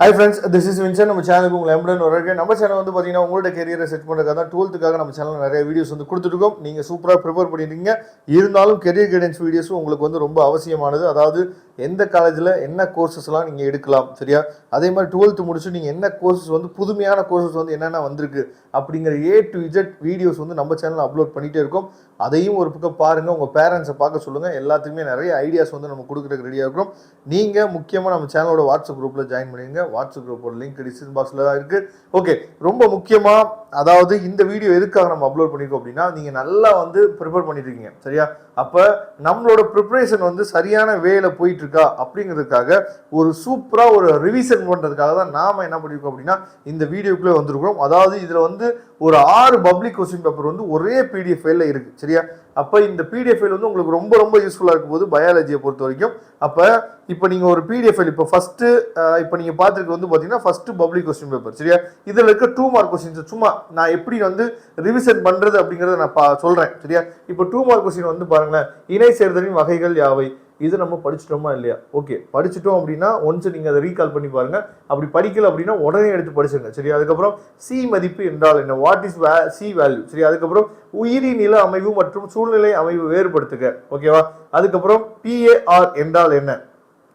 Hi friends, this is Vincent. நம்ம சேனலுக்கு உங்களை எம்புடன் வரவேற்கிறேன். நம்ம சேனல் வந்து பார்த்தீங்கன்னா உங்களோட கெரியரை செட் பண்ணுறதுக்காக தான் 12th நம்ம சேனலில் நிறைய வீடியோஸ் வந்து கொடுத்துருக்கோம். நீங்கள் சூப்பராக ப்ரிப்பேர் பண்ணியிருக்கீங்க. இருந்தாலும் கெரியர் கைடன்ஸ் வீடியோஸும் உங்களுக்கு வந்து ரொம்ப அவசியமானது. அதாவது எந்த காலேஜில் என்ன கோர்சஸ்லாம் நீங்கள் எடுக்கலாம், சரியா? அதே மாதிரி 12th முடிச்சு நீங்கள் என்ன கோர்சஸ் வந்து புதுமையான கோர்சஸ் வந்து என்னென்ன வந்திருக்கு அப்படிங்கிற A to Z வீடியோஸ் வந்து நம்ம சேனலில் அப்லோட் பண்ணிகிட்டே இருக்கோம். அதையும் ஒரு பக்கம் பாருங்கள், உங்கள் பேரண்ட்ஸை பார்க்க சொல்லுங்கள். எல்லாத்துக்குமே நிறைய ஐடியாஸ் வந்து நம்ம கொடுக்குறதுக்கு ரெடியாக இருக்கிறோம். நீங்கள் முக்கியமாக நம்ம சேனலோட வாட்ஸ்அப் குரூப்பில் ஜாயின் பண்ணிடுங்க. வாட்ஸ்அப் குரூப்போட லிங்க் டிஸ்கிரிப்ஷன் பாக்ஸில் தான் இருக்குது. ஓகே, ரொம்ப முக்கியமாக அதாவது இந்த வீடியோ எதுக்காக நம்ம அப்லோட் பண்ணியிருக்கோம் அப்படின்னா, நீங்கள் நல்லா வந்து ப்ரிப்பேர் பண்ணிட்டு இருக்கீங்க, சரியா? அப்போ நம்மளோட ப்ரிப்பரேஷன் வந்து சரியான வேல போயிட்டு இருக்கா அப்படிங்கிறதுக்காக ஒரு சூப்பராக ஒரு ரிவிஷன் பண்ணுறதுக்காக தான் நாம் என்ன பண்ணியிருக்கோம் அப்படின்னா இந்த வீடியோக்குள்ளே வந்திருக்கிறோம். அதாவது இதில் வந்து ஒரு 6 பப்ளிக் கொஸ்டின் பேப்பர் வந்து ஒரே PDF ஃபைலில் இருக்குது, சரியா? அப்போ இந்த PDF ஃபைல் வந்து உங்களுக்கு ரொம்ப ரொம்ப யூஸ்ஃபுல்லாக இருக்கும் போது பயாலஜியை பொறுத்த வரைக்கும். அப்போ இப்போ நீங்கள் ஒரு PDF ஃபைல் இப்போ ஃபஸ்ட்டு இப்போ நீங்கள் பார்த்துருக்கு வந்து பார்த்தீங்கன்னா ஃபஸ்ட்டு பப்ளிக் கொஸ்டின் பேப்பர், சரியா? இதில் இருக்க 2 மார்க் கொஸ்டின்ஸ் சும்மா நான் எப்படி வந்து ரிவிஷன் பண்ணுறது அப்படிங்கிறத நான் சொல்கிறேன், சரியா? இப்போ 2 மார்க் கொஸ்டின் வந்து பாருங்களேன். இணை சேர்தலின் வகைகள் யாவை? இது நம்ம படிச்சிட்டோமா இல்லையா? ஓகே, படிச்சிட்டோம் அப்படின்னா ஒன்ஸ் நீங்கள் அதை ரீகால் பண்ணி பாருங்கள். அப்படி படிக்கல அப்படின்னா உடனே எடுத்து படிச்சுங்க, சரியா? அதுக்கப்புறம் சி மதிப்பு என்றால் என்ன? வாட் இஸ் சி வேல்யூ, சரியா? அதுக்கப்புறம் உயிரி நில அமைவு மற்றும் சூழ்நிலை அமைவு வேறுபடுத்துக, ஓகேவா? அதுக்கப்புறம் PAR என்றால் என்ன?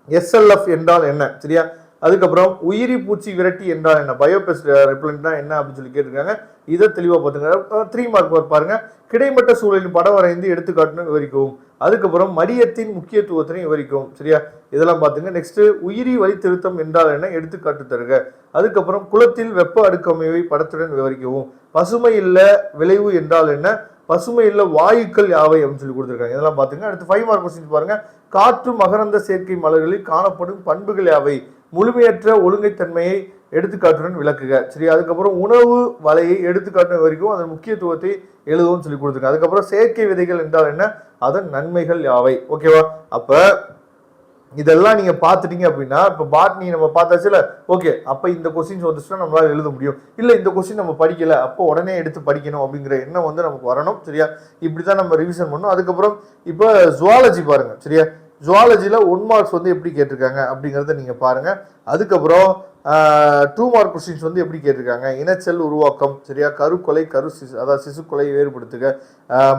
SLF என்றால் என்ன, சரியா? அதுக்கப்புறம் உயிரி பூச்சி விரட்டி என்றால் என்ன? பயோபெஸ்ட் ரெப்லண்ட்னா என்ன அப்படின்னு சொல்லி கேட்டிருக்காங்க. இதை தெளிவாக பார்த்துங்க. 3 மார்க் பாருங்க. கிடைமட்ட சூழலின் படம் வரைந்து எடுத்துக்காட்டுன்னு விவரிக்கவும். அதுக்கப்புறம் மடியத்தின் முக்கியத்துவத்தினையும் விவரிக்கவும், சரியா? இதெல்லாம் பார்த்துங்க. நெக்ஸ்ட் உயிரி வழித்திருத்தம் என்றால் என்ன? எடுத்துக்காட்டு தருக. அதுக்கப்புறம் குளத்தில் வெப்ப அடுக்கமைவை படத்துடன் விவரிக்கவும். பசுமை இல்ல விளைவு என்றால் என்ன? பசுமை இல்ல வாயுக்கள் யாவை அப்படின்னு சொல்லி கொடுத்துருக்காங்க. இதெல்லாம் பார்த்துங்க. அடுத்து 5 மார்க் கொஸ்டின் பாருங்க. காற்று மகரந்த சேர்க்கை மலர்களில் காணப்படும் பண்புகள் யாவை? முழுமையற்ற ஒழுங்கைத்தன்மையை எடுத்துக்காட்டுடன் விளக்குக, சரி? அதுக்கப்புறம் உணவு வலையை எடுத்துக்காட்டு வரைக்கும் அதன் முக்கியத்துவத்தை எழுதவும் சொல்லி கொடுத்துருங்க. அதுக்கப்புறம் செயற்கை விதைகள் என்றால் என்ன? அதன் நன்மைகள் யாவை? ஓகேவா? அப்ப இதெல்லாம் நீங்க பாத்துட்டீங்க அப்படின்னா இப்ப பாட்னி நம்ம பார்த்தாச்சுல. ஓகே, அப்ப இந்த கொஸ்டின்ஸ் வந்துச்சுன்னா நம்மளால எழுத முடியும். இல்ல இந்த கொஸ்டின் நம்ம படிக்கல, அப்போ உடனே எடுத்து படிக்கணும் அப்படிங்கிற எண்ணம் வந்து நமக்கு வரணும், சரியா? இப்படிதான் நம்ம ரிவிஷன் பண்ணணும். அதுக்கப்புறம் இப்ப ஜுவாலஜி பாருங்க, சரியா? ஜுவாலஜியில் 1 மார்க்ஸ் வந்து எப்படி கேட்டிருக்காங்க அப்படிங்கிறத நீங்கள் பாருங்கள். அதுக்கப்புறம் 2 மார்க் கொஸ்டின்ஸ் வந்து எப்படி கேட்டிருக்காங்க? இனச்செல் உருவாக்கம், சரியா? கருக்கொலை அதாவது சிசுக்கொலை வேறுபடுத்துக.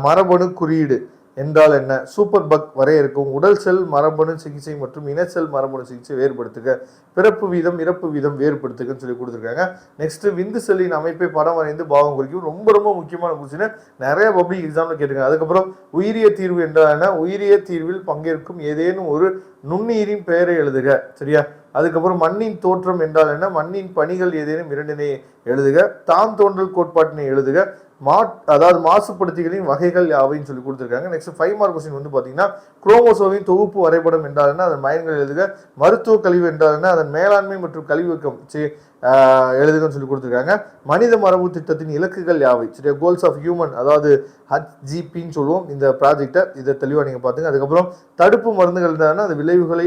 மரபணு குறியீடு என்றால் என்ன? சூப்பர் பக் வரையறுக்கும். உடல் செல் மரபணு சிகிச்சை மற்றும் இனச்செல் மரபணு சிகிச்சை வேறுபடுத்துக. பிறப்பு வீதம் இறப்பு வீதம் வேறுபடுத்துகன்னு சொல்லி கொடுத்துருக்காங்க. நெக்ஸ்ட் விந்து செல்லின் அமைப்பை படம் வரைந்து பாவம் குறிக்கும். ரொம்ப ரொம்ப முக்கியமான கொஸ்டின், நிறைய பப்ளிக் எக்ஸாம்ல கேட்டிருக்காங்க. அதுக்கப்புறம் உயிரிய தீர்வு என்றால் என்ன? உயிரிய தீர்வில் பங்கேற்கும் ஏதேனும் ஒரு நுண்ணுயிரின் பெயரை எழுதுக, சரியா? அதுக்கப்புறம் மண்ணின் தோற்றம் என்றால் என்ன? மண்ணின் பணிகள் ஏதேனும் 2 எழுதுக. தான் தோன்றல் கோட்பாட்டினை எழுதுக. அதாவது மாசுபடுத்திகளின் வகைகள் யாவைன்னு சொல்லி கொடுத்துருக்காங்க. நெக்ஸ்ட் 5 மார்க் கொஸ்டின் வந்து பார்த்தீங்கன்னா குரோமோசோமின் தொகுப்பு வரைபடம் என்றால் என்ன? அதன் பயன்கள் எழுதுக. மருத்துவ கழிவு என்றால் என்ன? அதன் மேலாண்மை மற்றும் கழிவுக்கம் எழுதுகன்னு சொல்லி கொடுத்துருக்காங்க. மனித மரபு திட்டத்தின் இலக்குகள் யாவை, சரியா? கோல்ஸ் ஆஃப் ஹியூமன், அதாவது HGPன்னு சொல்லுவோம் இந்த ப்ராஜெக்டை. இதை தெளிவாக நீங்கள் பார்த்துங்க. அதுக்கப்புறம் தடுப்பு மருந்துகள் இருந்தால் அது விளைவுகளை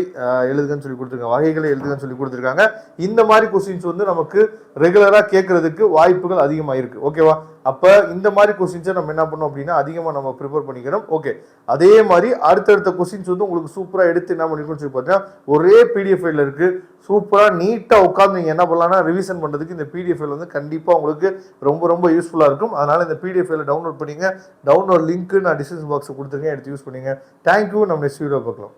எழுதுகன்னு சொல்லி கொடுத்துருக்காங்க, வகைகளை எழுதுகன்னு சொல்லி கொடுத்துருக்காங்க. இந்த மாதிரி கொஸ்டின்ஸ் வந்து நமக்கு ரெகுலராக கேட்கறதுக்கு வாய்ப்புகள் அதிகமாக இருக்குது, ஓகேவா? அப்போ இந்த மாதிரி கொஸ்டின்ஸை நம்ம என்ன பண்ணோம் அப்படின்னா அதிகமாக நம்ம ப்ரிப்பேர் பண்ணிக்கணும். ஓகே, அதே மாதிரி அடுத்தடுத்த கொஸ்டின்ஸ் வந்து உங்களுக்கு சூப்பராக எடுத்து என்ன பண்ணிக்கணும்னு சொல்லி பார்த்தீங்கன்னா ஒரே PDF ஃபைலில் இருக்குது. சூப்பராக நீட்டாக உட்காந்து நீங்கள் என்ன பண்ணலாம்னா ரிவிஷன் பண்ணுறதுக்கு இந்த PDF ஃபைல் வந்து கண்டிப்பாக உங்களுக்கு ரொம்ப ரொம்ப யூஸ்ஃபுல்லாக இருக்கும். அதனால் இந்த PDF ஃபைலை டவுன்லோட் பண்ணிங்க. டவுன்லோட் லிங்க் நான் டிஸ்கிரிப்ஷன் பாக்ஸில் கொடுத்துருக்கேன், எடுத்து யூஸ் பண்ணிங்க. தேங்க்யூ. நம்ம நெக்ஸ்ட் வீடியோ பார்க்கலாம்.